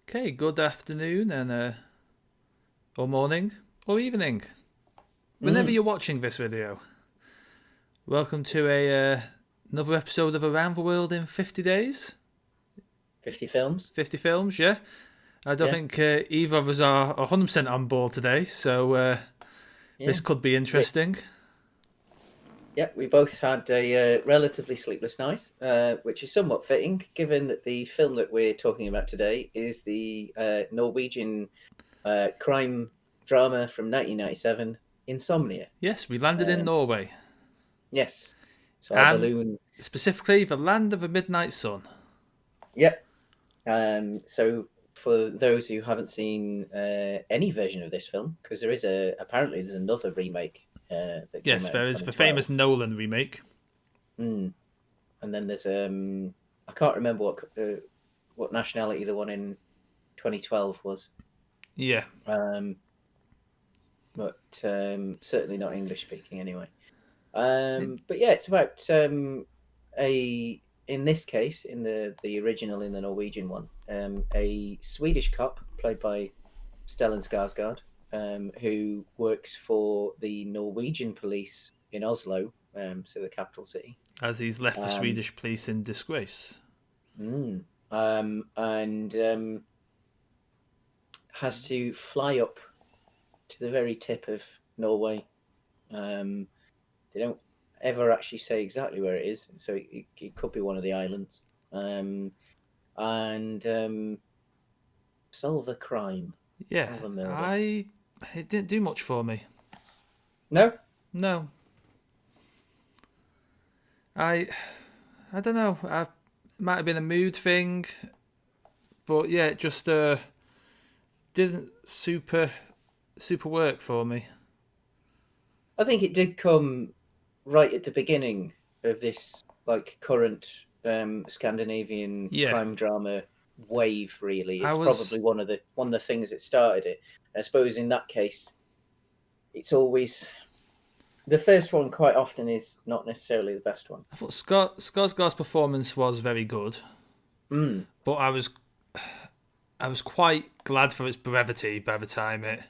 Okay, good afternoon or morning or evening. Whenever Mm, you're watching this video, welcome to another episode of Around the World in 50 Days. 50 films. 50 films, yeah. I don't Yeah, think either of us are 100% on board today, so yeah. this could be We, interesting. yeah, we both had a relatively sleepless night, which is somewhat fitting given that the film that we're talking about today is the Norwegian crime drama from 1997, Insomnia. Yes, we landed in Um, Norway, yes. So our and balloon. specifically the land of the midnight sun. Yep. So for those who haven't seen any version of this film, because apparently there's another remake that came Yes, out in there is the famous 2012. Nolan remake. Mm. And then there's I can't remember what nationality the one in 2012 was, Yeah, um, but certainly not English speaking anyway. it, But yeah, it's about a in this case in the original in the Norwegian one, a Swedish cop played by Stellan Skarsgård, who works for the Norwegian police in Oslo, so the capital city. as he's left the Um, Swedish police in disgrace. mm, and has to fly up to the very tip of Norway. Um, they don't ever actually say exactly where it is, so it could be one of the islands. Um, and solve a crime, Yeah, solve a murder. I it didn't do much for me. No, No, I I don't know. It might have been a mood thing, but yeah, it just didn't super work for me. I think it did come right at the beginning of this like current Scandinavian Yeah, crime drama wave. Really, I it's was probably one of the things that started it. I suppose in that case, it's always the first one. Quite often is not necessarily the best one. I thought Skarsgård's performance was very good, Mm, but I was quite glad for its brevity by the time it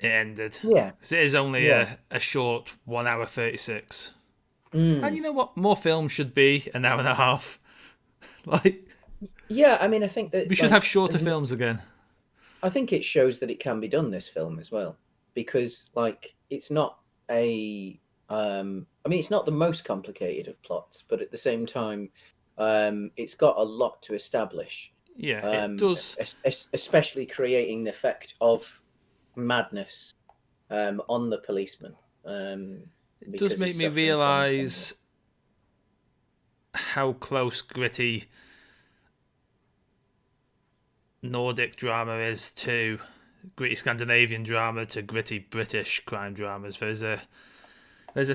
ended, yeah, because it is only yeah, a short 1 hour 36. And mm, you know what? More films should be an hour and a half. Like, yeah. I mean, I think we that should have shorter films again. I think it shows that it can be done. This film as well, because like it's not a. I mean, it's not the most complicated of plots, but at the same time, it's got a lot to establish. Yeah, it does. Especially creating the effect of madness on the policeman, um, It does because make he's me suffering from insomnia. realise how close gritty Nordic drama is to gritty Scandinavian drama to gritty British crime dramas. There's a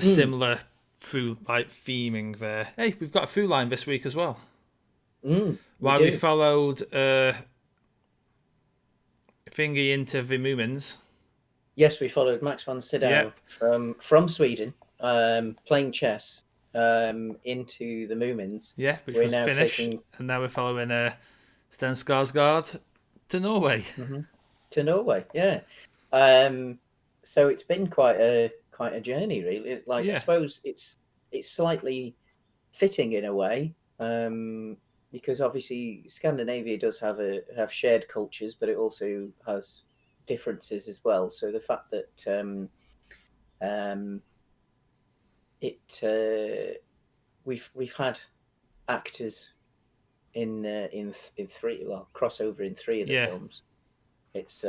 Mm, similar through like theming there. Hey, we've got a through line this week as well. we While we do. followed Thingy into the Moomins. Yes, we followed Max von Sydow Yep. from Sweden, playing chess into the Moomins. Yeah, which We're was now Finnish, taking and now we're following Sten Skarsgård to Norway. mhm, to Norway. Yeah, um, so it's been quite a journey, really. Like I Yeah, suppose it's slightly fitting in a way, because obviously Scandinavia does have shared cultures, but it also has differences as well. So the fact that um, it we've had actors in three crossover in three of the yeah, films. It's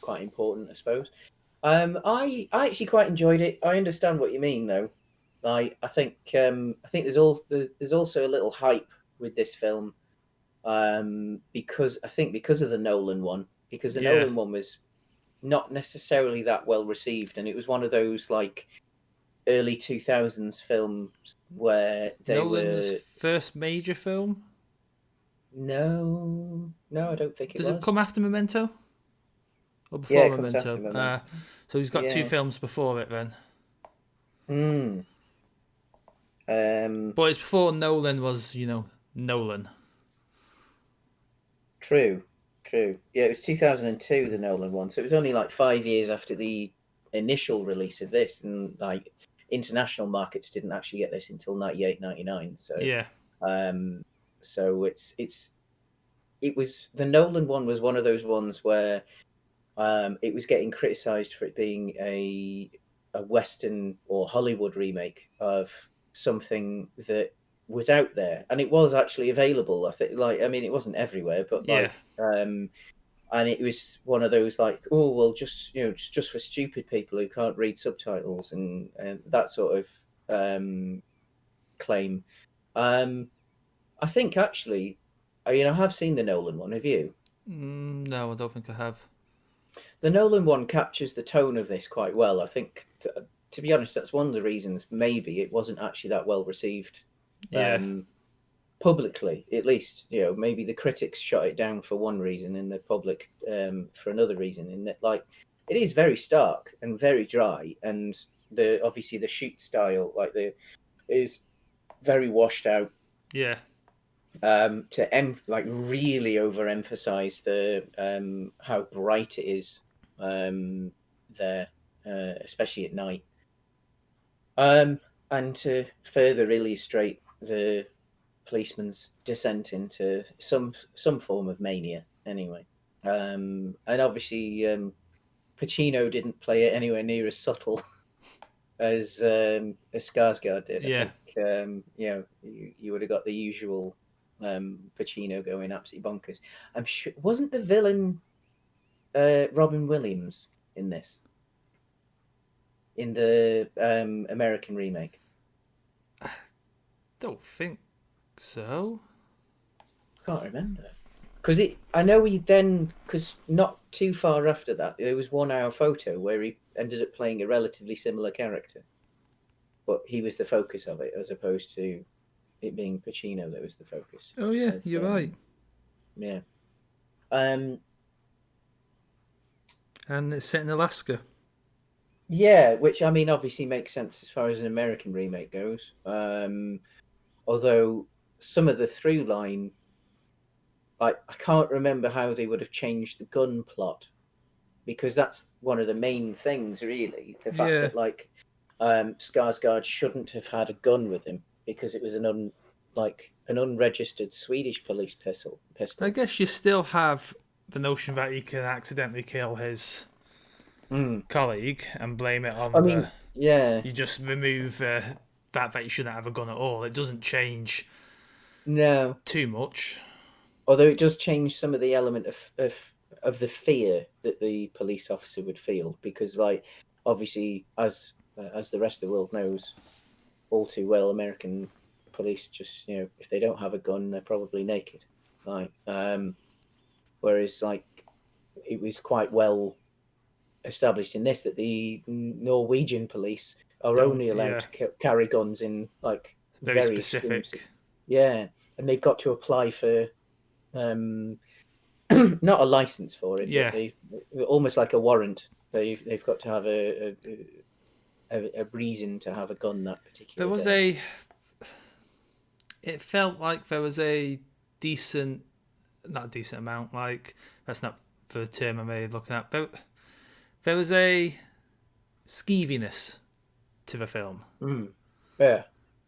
quite important, I suppose. I actually quite enjoyed it. I understand what you mean, though. I think there's also a little hype with this film, because of the Nolan one, because the yeah. Nolan one was not necessarily that well received, and it was one of those like early 2000s films where they Nolan's were. first major film. No, I don't think it Does it was. come after Memento or Yeah, before it comes after Memento? Memento. So he's got two Yeah. films before it then. Hmm. Um. But it's before Nolan was, Nolan. True, true. Yeah, it was 2002, the Nolan one, so it was only like 5 years after the initial release of this, and like international markets didn't actually get this until 98, 99. So, Yeah, um, so it was the Nolan one was one of those ones where it was getting criticised for it being a Western or Hollywood remake of something that was out there, and it was actually available. I think, like, I mean, it wasn't everywhere, but yeah, like, and it was one of those like, oh well, just just for stupid people who can't read subtitles and that sort of claim. Um, I think actually, I mean, I have seen the Nolan one. Have you? no, I don't think I have. The Nolan one captures the tone of this quite well. I think, to be honest, that's one of the reasons maybe it wasn't actually that well received Yeah, um, publicly, at least. Maybe the critics shot it down for one reason and the public for another reason. In that, like, it is very stark and very dry, and the obviously the shoot style, like the is very washed out yeah, like really overemphasize the how bright it is there, especially at night, um, and to further illustrate the policeman's descent into some form of mania. Anyway, and obviously Pacino didn't play it anywhere near as subtle as Skarsgård did. I yeah. think you would have got the usual Pacino going absolutely bonkers. I'm sure wasn't the villain Robin Williams in this in the American remake? Don't think so. I can't remember because I know he then because not too far after that there was 1 hour photo where he ended up playing a relatively similar character, but he was the focus of it as opposed to it being Pacino that was the focus. Oh yeah, Of, you're right. yeah. Um, And it's set in Alaska. yeah, which I mean obviously makes sense as far as an American remake goes. Although some of the through line, I can't remember how they would have changed the gun plot because that's one of the main things, really. The fact Yeah, that like Skarsgård shouldn't have had a gun with him because it was an unregistered Swedish police pistol. I guess you still have the notion that he can accidentally kill his Mm. colleague and blame it I on the. mean, yeah, You just remove that you shouldn't have a gun at all. It doesn't change no. too much. Although it does change some of the element of the fear that the police officer would feel, because like obviously as the rest of the world knows all too well, American police just if they don't have a gun, they're probably naked. Like whereas like it was quite well established in this that the Norwegian police are Don't. only allowed Yeah, to carry guns in like very very extreme. specific. Yeah, and they've got to apply for um, not a license for it, but Yeah, they almost like a warrant. They've got to have a reason to have a gun that there particular was day. a. It felt like there was a decent, not a decent amount. Like that's not the term I may be looking at. There was a skeeviness to the film. Mm. Yeah.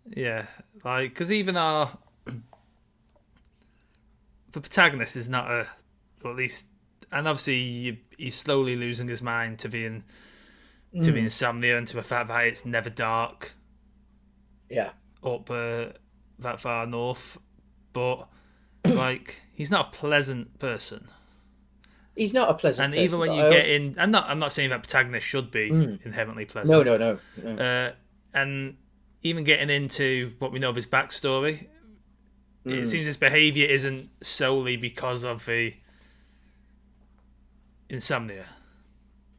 Yeah, like because even our the protagonist is not a, or at least, and obviously he's slowly losing his mind to the Mm. insomnia and to the fact that it's never dark Yeah. up that far north. But like he's not a pleasant person, He's not a pleasant and even person, when but you I get also. in, I'm not saying that protagonist should be Mm. inherently No, pleasant, no, no, no. and even getting into what we know of his backstory, it Mm. seems his behaviour isn't solely because of the insomnia.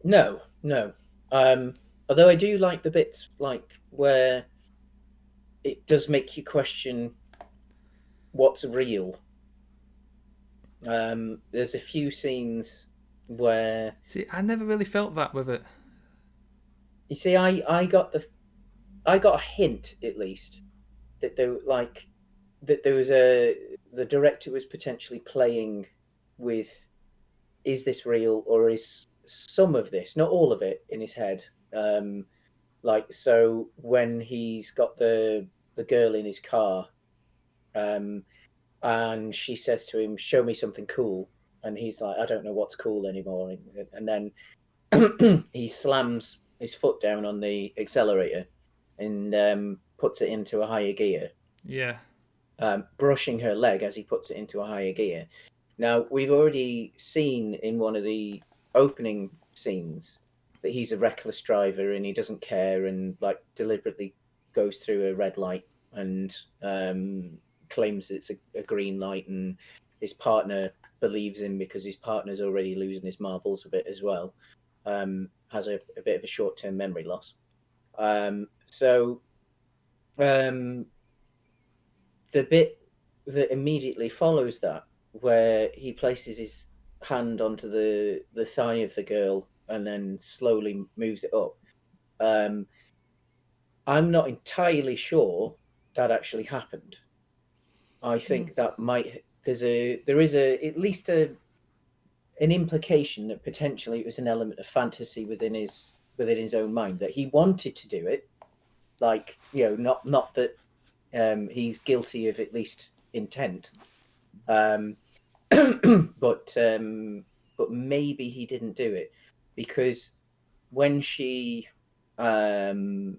No, no. Although I do like the bits like where it does make you question what's real. There's a few scenes where See, I never really felt that with it. you see, I got a hint at least that there was the director was potentially playing with, is this real, or is some of this, not all of it, in his head? Like, so when he's got the girl in his car, um, and she says to him, "Show me something cool," and he's like, "I don't know what's cool anymore," and then he slams his foot down on the accelerator and puts it into a higher gear, Yeah. brushing her leg as he puts it into a higher gear. Now, we've already seen in one of the opening scenes that he's a reckless driver and he doesn't care and like deliberately goes through a red light and claims it's a green light, and his partner believes him because his partner's already losing his marbles a bit as well. Has a bit of a short-term memory loss. So the bit that immediately follows that, where he places his hand onto the thigh of the girl and then slowly moves it up, I'm not entirely sure that actually happened. I think that might there is a at least an implication that potentially it was an element of fantasy within his own mind, that he wanted to do it, like, not that he's guilty of at least intent, um, but maybe he didn't do it because when um,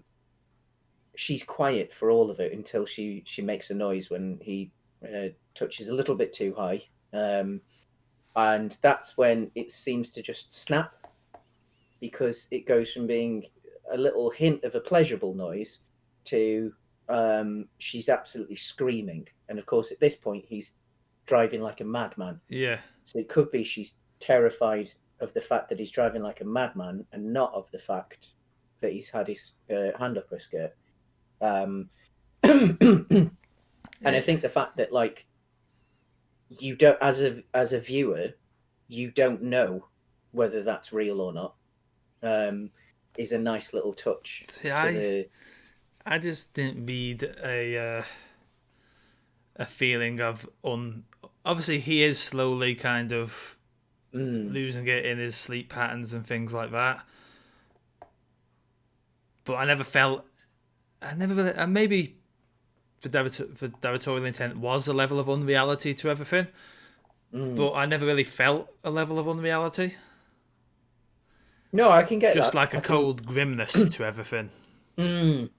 she's quiet for all of it until she makes a noise when he touches a little bit too high, and that's when it seems to just snap, because it goes from being a little hint of a pleasurable noise to she's absolutely screaming. And of course, at this point, he's driving like a madman. Yeah. So it could be she's terrified of the fact that he's driving like a madman and not of the fact that he's had his hand up her skirt. And I think the fact that, like, you don't, as a viewer, you don't know whether that's real or not, is a nice little touch See, to the. I just didn't read a feeling of obviously he is slowly kind of losing it in his sleep patterns and things like that. But I never felt, I never really, and maybe the directorial intent was a level of unreality to everything, but I never really felt a level of unreality. No, I can get Just that. like a I can. cold grimness to everything. Mm,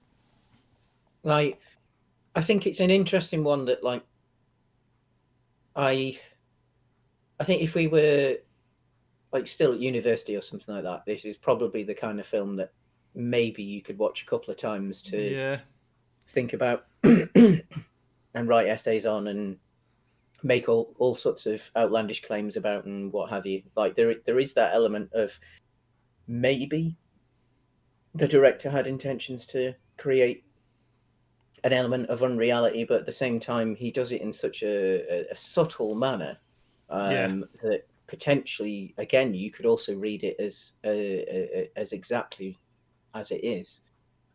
like, I think it's an interesting one that, like, I I think if we were like still at university or something like that, this is probably the kind of film that maybe you could watch a couple of times to Yeah. think about and write essays on and make all sorts of outlandish claims about and what have you. Like, there is that element of maybe the director had intentions to create an element of unreality, but at the same time he does it in such a subtle manner, Yeah. that potentially, again, you could also read it as exactly as it is.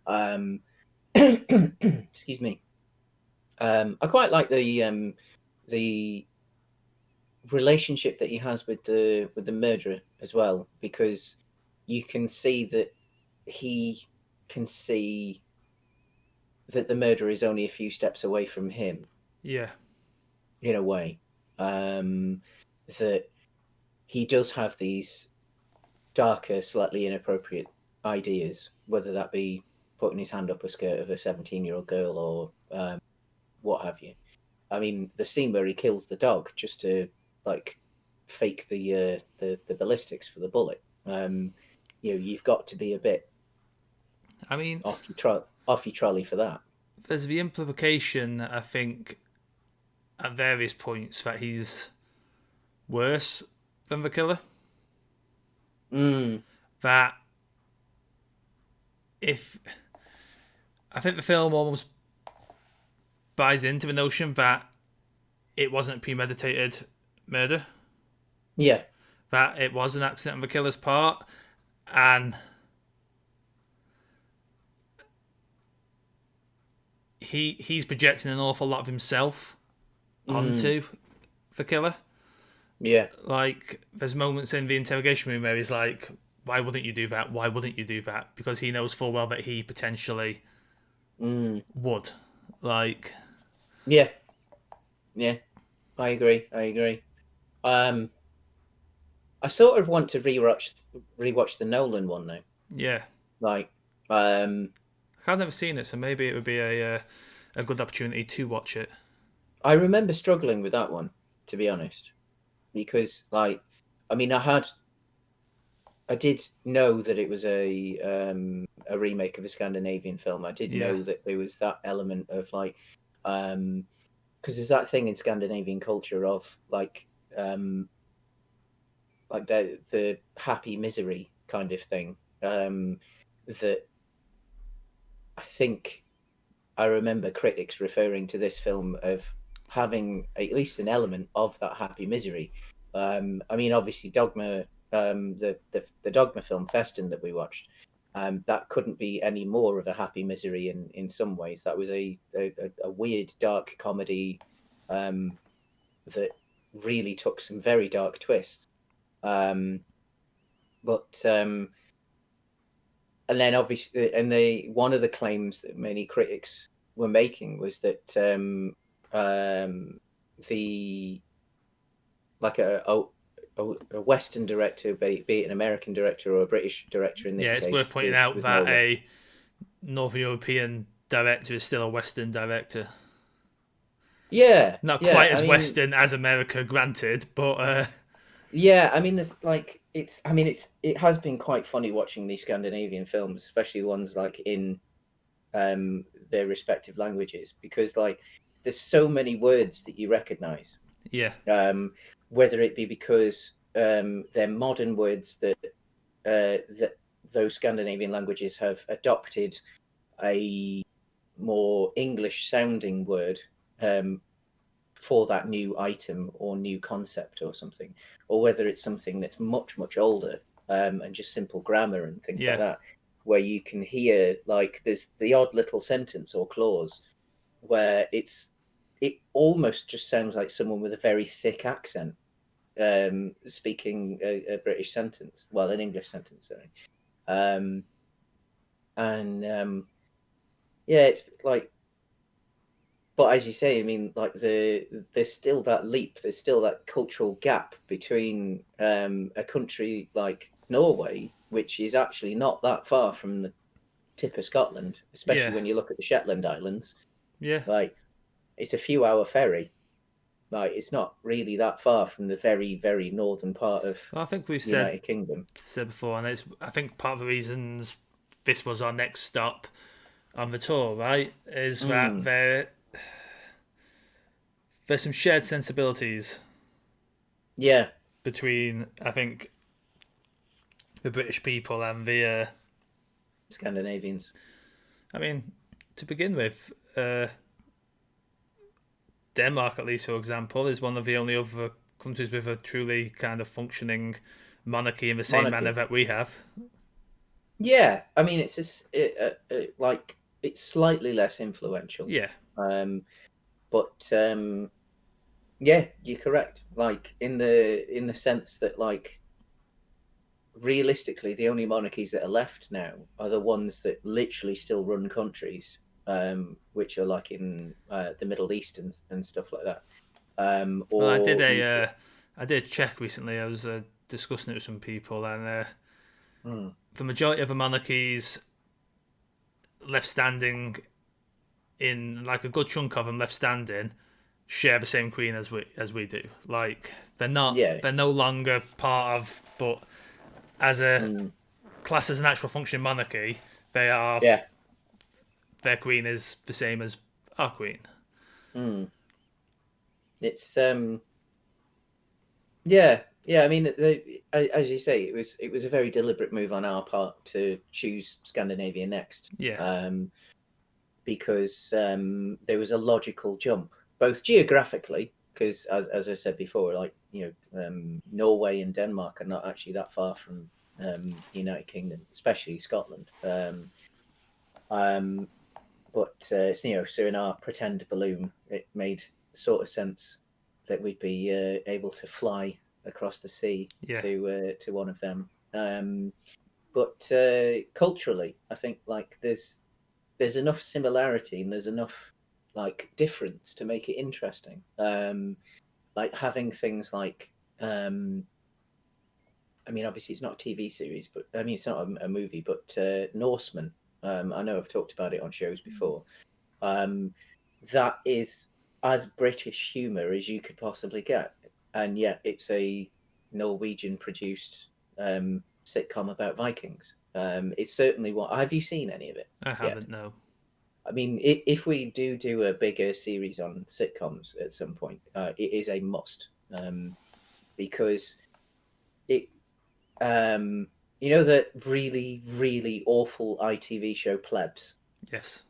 Um, excuse me. I quite like the relationship that he has with the murderer as well, because you can see that he can see that the murderer is only a few steps away from him, Yeah. in a way. That he does have these darker, slightly inappropriate ideas, whether that be putting his hand up a skirt of a 17-year-old girl or what have you. I mean, the scene where he kills the dog just to, like, fake the ballistics for the bullet. You've got to be a bit I mean, off your trolley for that. there's the implication, I think, at various points that he's worse than the killer. Mm, That if I think the film almost buys into the notion that it wasn't premeditated murder, yeah. that it was an accident on the killer's part, and he's projecting an awful lot of himself Mm, onto the killer. Yeah. Like, there's moments in the interrogation room where he's like, "Why wouldn't you do that? Why wouldn't you do that?" Because he knows full well that he potentially Mm. would. Like, Yeah. Yeah. I agree. I agree. Um, I sort of want to rewatch the Nolan one now. yeah, Like, um, I've never seen it, so maybe it would be a good opportunity to watch it. I remember struggling with that one, to be honest, because like, I mean, I did know that it was a remake of a Scandinavian film. I did Yeah, know that there was that element of like, because there's that thing in Scandinavian culture of like the happy misery kind of thing. That I think I remember critics referring to this film of having at least an element of that happy misery. I mean, obviously, Dogma, the Dogma film Festen that we watched, that couldn't be any more of a happy misery in some ways. That was a weird dark comedy um, that really took some very dark twists. Um, but and then obviously, and they one of the claims that many critics were making was that um, the like a Western director, be it an American director or a British director in this yeah. It's worth case, pointing with out with that Norway. a Northern European director is still a Western director. Yeah, Not yeah. quite I as mean, Western as America, granted, but yeah. I mean, like it's. I mean, it has been quite funny watching these Scandinavian films, especially ones like in their respective languages, because like there's so many words that you recognize, yeah, um, whether it be because they're modern words that those Scandinavian languages have adopted a more English sounding word um, for that new item or new concept or something, or whether it's something that's much older and just simple grammar and things like yeah, that, where you can hear like there's the odd little sentence or clause where it almost just sounds like someone with a very thick accent speaking a British sentence, well, an English sentence, sorry. Um, and yeah, it's like, but as you say, I mean, like there's still that leap, there's still that cultural gap between a country like Norway, which is actually not that far from the tip of Scotland, especially yeah, when you look at the Shetland Islands. yeah. Like, it's a few-hour ferry. Like, it's not really that far from the very northern part of Well, I think we the United Kingdom. said before, and it's I think part of the reasons this was our next stop on the tour, right, is that Mm, there's some shared sensibilities yeah, between I think the British people and the. Scandinavians. I mean, to begin with, Denmark, at least for example, is one of the only other countries with a truly kind of functioning monarchy in the same manner Monarchy. that we have. Yeah, I mean, it's just like it's slightly less influential, Yeah, um, but yeah, you're correct. Like in the sense that like realistically, the only monarchies that are left now are the ones that literally still run countries, which are like in the Middle East and stuff like that. well, Or you, I did check recently. I was discussing it with some people, and mm, the majority of the monarchies left standing in like a good chunk of them left standing share the same queen as we do. Like yeah, they're no longer part of, but as a mm, class as an actual functioning monarchy, they are yeah, their queen is the same as our queen. mm. It's yeah, yeah. I mean, as you say, it was a very deliberate move on our part to choose Scandinavia next, Yeah, because there was a logical jump, both geographically, because as I said before, like Norway and Denmark are not actually that far from the United Kingdom, especially Scotland. Um, but so in our pretend balloon, it made sort of sense that we'd be able to fly across the sea Yeah. to one of them. But culturally, I think like there's enough similarity and there's enough like difference to make it interesting. Like having things like I mean, obviously it's not a TV series, but I mean it's not a movie, but Norseman. I know I've talked about it on shows before. That is as British humour as you could possibly get, and yet it's a Norwegian produced sitcom about Vikings. It's certainly what. Have you seen any of it I yet? haven't, no. I mean, if we do a bigger series on sitcoms at some point, it is a must because it you know the really really awful ITV show Plebs. Yes.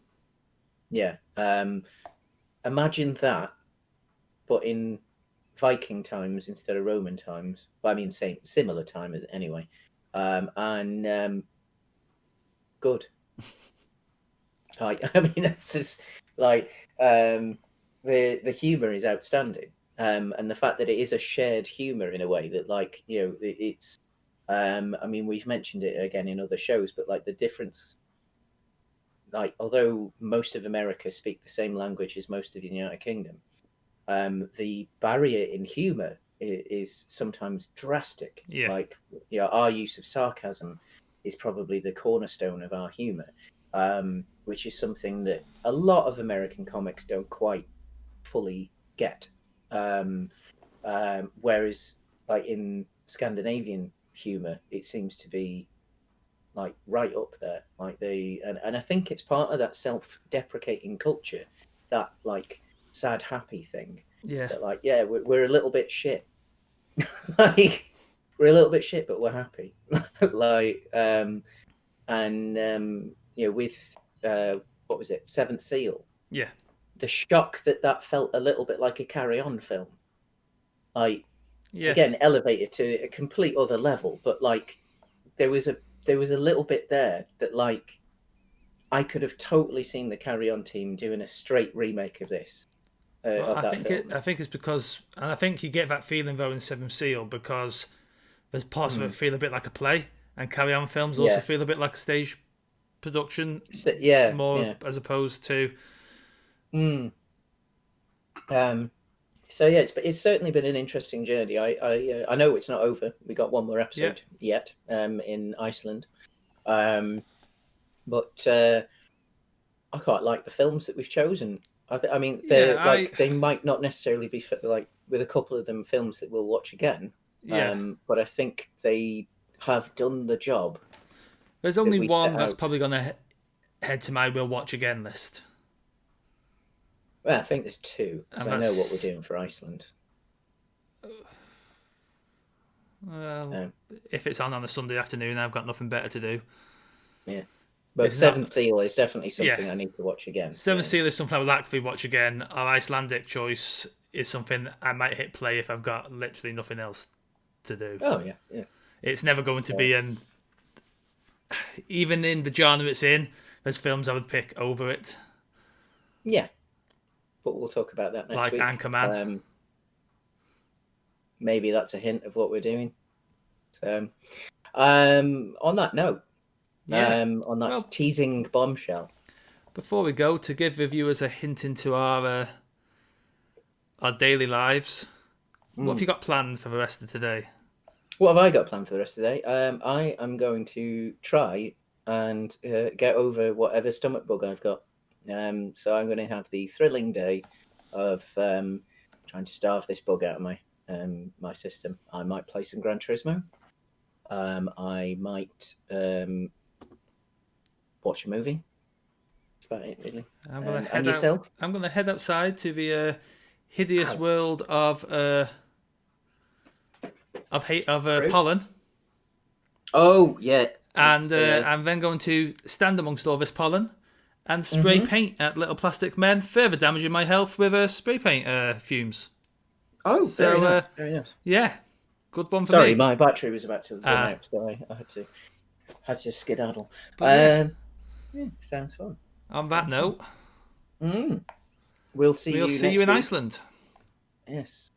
Yeah. Imagine that, but in Viking times instead of Roman times. Well, I mean, same similar time as anyway. And good. Like, I mean, that's just like the humor is outstanding. And the fact that it is a shared humor in a way that, like, you know, it's. I mean, we've mentioned it again in other shows, but like the difference, like, although most of America speak the same language as most of the United Kingdom, the barrier in humor is sometimes drastic. Yeah. Like, you know, our use of sarcasm is probably the cornerstone of our humor, which is something that a lot of American comics don't quite fully get. Whereas, like in Scandinavian humor, it seems to be like right up there. Like and I think it's part of that self-deprecating culture, that like sad happy thing. Yeah. That like, yeah, we're a little bit shit. Like we're a little bit shit, but we're happy. Like and you know, with what was it, Seventh Seal? Yeah. The shock that felt a little bit like a Carry On film. Like Yeah. again, elevated to a complete other level, but like there was a little bit there that like I could have totally seen the Carry On team doing a straight remake of this Well, of that film. I think it's because, and I think you get that feeling though in Seven Seal because there's parts of it Mm. feel a bit like a play, and Carry On films also Yeah, feel a bit like a stage production, so, yeah, more yeah. as opposed to. Mm. Um, so yeah, it's certainly been an interesting journey. I know it's not over. We got one more Yeah. episode yet in Iceland, um, but I quite like the films that we've chosen. I mean, Yeah. they're I. like they might not necessarily be like with a couple of them films that we'll watch again, Yeah. but I think they have done the job There's that only we set one that's out. probably gonna head to my will watch again list, Well, I think there's two because and I know what we're that's doing for Iceland. well, Um, if it's on a Sunday afternoon, I've got nothing better to do. yeah, but It's not. Seventh Seal is definitely Yeah. something I need to watch again. Seven Seal is something I would actively watch again. Our Icelandic choice is something I might hit play if I've got literally nothing else to do. Oh yeah, yeah, It's never going to be, and even in the genre it's in, there's films I would pick over it, yeah. But we'll talk about that next like week. Anchorman. Maybe that's a hint of what we're doing. So, on that note, Yeah. on that Well, teasing bombshell. before we go, to give reviewers a hint into our daily lives, what have you got planned for the rest of today? What have I got planned for the rest of the day? I am going to try and get over whatever stomach bug I've got. So I'm going to have the thrilling day of trying to starve this bug out of my system. I might play some Gran Turismo. I might watch a movie. That's about it, really. I'm gonna And head out. yourself? I'm gonna head outside to the hideous Ow. world of Fruit? pollen, Oh yeah, and it's, I'm then going to stand amongst all this pollen and spray mhm. paint at little plastic men, further damaging my health with spray paint fumes. Oh, very So nice, very nice. yeah, good one for Sorry, me. my battery was about to run Ah, out, so I had to skedaddle. but yeah, Yeah, sounds fun. on that Sounds fun. note, Mm. We'll see we'll you see you next in week. Iceland. Yes.